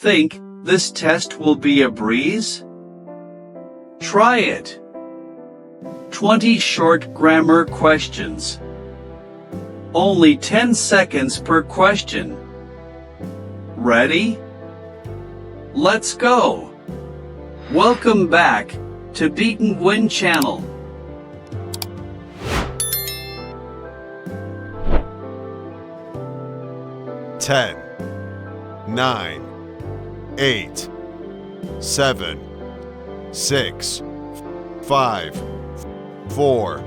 think this test will be a breeze? Try it. 20 short grammar questions. Only 10 seconds per question. Ready? Let's go. Welcome back to Beaten Win Channel. Ten, 9, 8, 7, 6, 5, 4,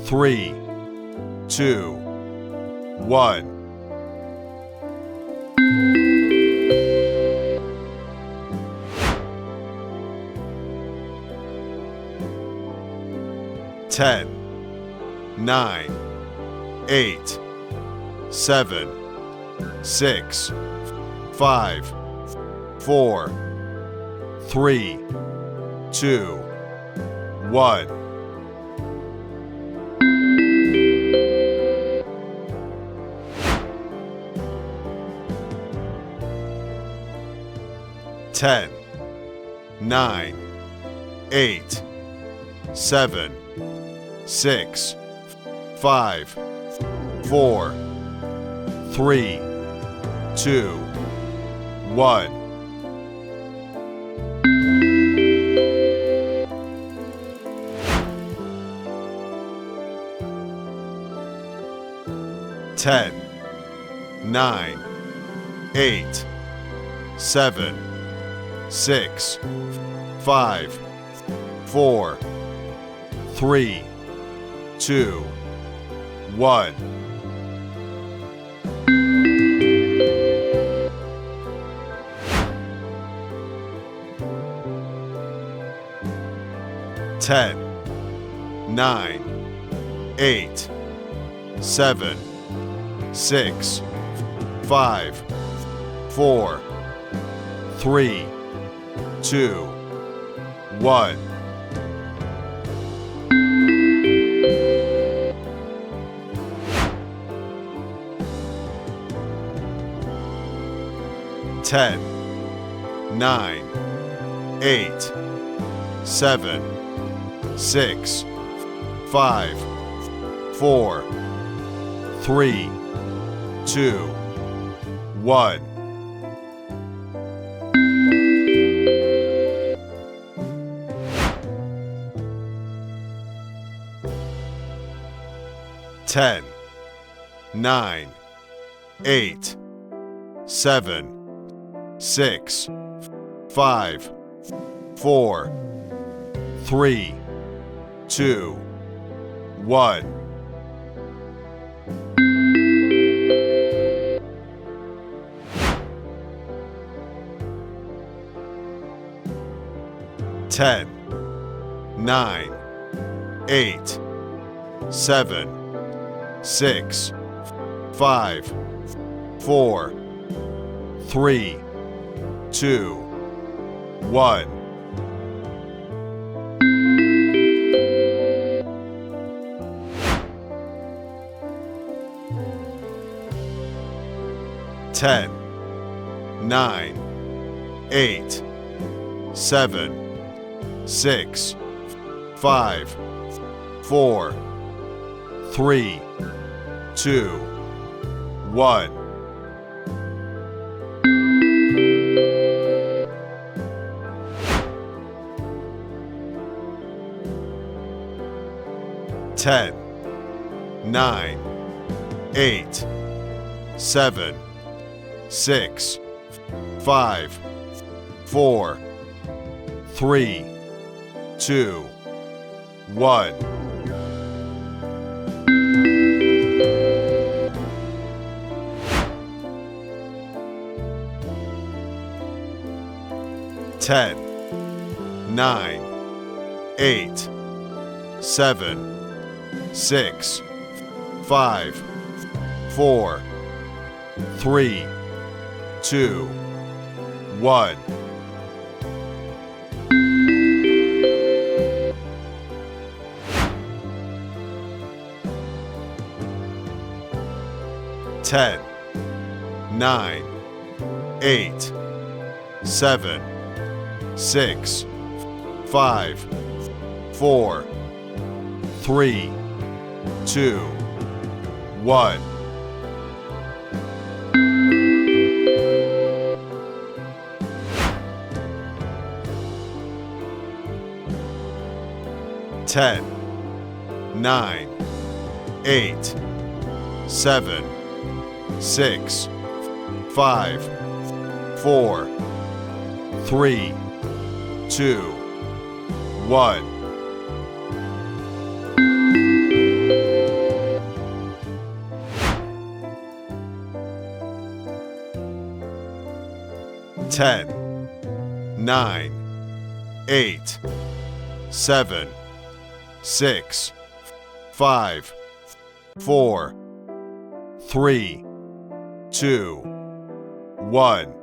3, 2, 1. 10, 9, 8, 7, 6, 5, 4, 3, 2, 1. 10, 9, 8, 7, 6, 5, 4, 3, 2, 1. 10, 9, 8, 7, 6, 5, 4, 3, 2, 1. 10, 9, 8, 7, 6, 5, 4, 3, 2, 1. 10, 9, 8, 7, 6, 5, 4, 3, 2, 1. 10, 9, 8, 7, 6, 5, 4, 3, 2, 1. 10, 9, 8, 7, 6, 5, 4, 3, 2, 1. 10, 9, 8, 7, 6, 5, 4, 3, 2, 1. 10, 9, 8, 7, 6, 5, 4, 3, 2, 1. 10, 9, 8, 7, 6, 5, 4, 3, 2, 1. 10, 9, 8, 7, 6, 5, 4, 3, 2, 1. 10, 9, 8, 7, 6, 5, 4, 3, 2, 1. 10, 9, 8, 7, 6, 5, 4, 3, 2, 1.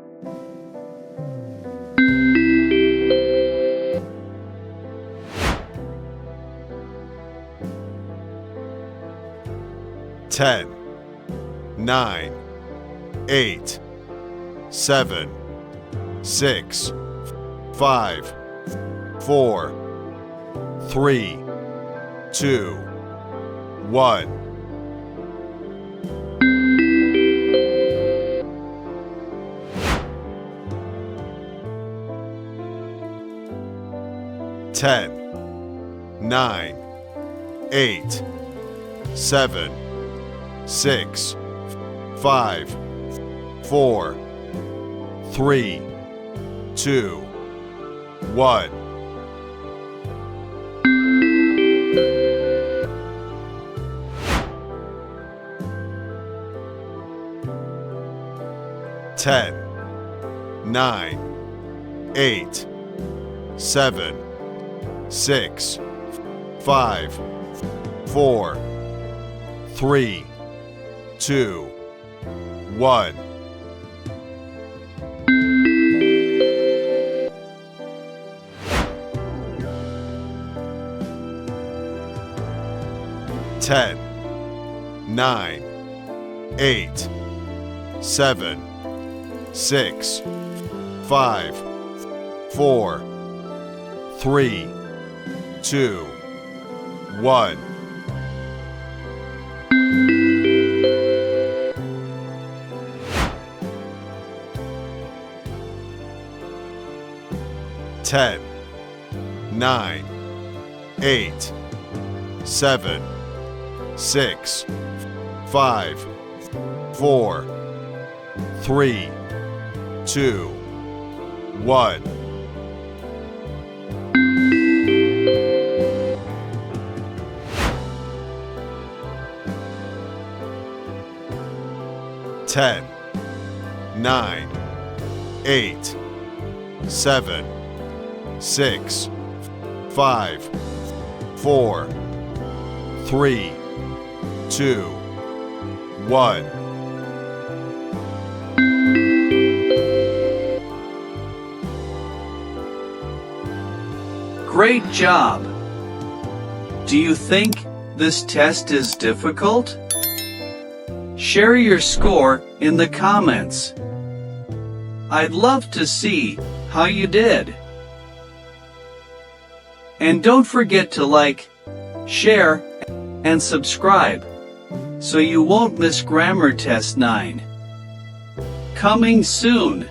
10, 9, 8, 7, 6, 5, 4, 3, 2, 1. 10, 9, 8, 7, 6, 5, 4, 3, 2, 1. 10, 9, 8, 7, 6, 5, 4, 3, 2, 1. 10, 9, 8, 7, 6, 5, 4, 3, 2, 1. 10, 9, 8, 7, 6, 5, 4, 3, 2, 1. 10, 9, 8, 7, 6, 5, 4, 3, 2, 1. 'Great job! Do you think this test is difficult? Share your score in the comments. I'd love to see how you did. And don't forget to like, share, and subscribe so you won't miss Grammar Test 9. Coming soon!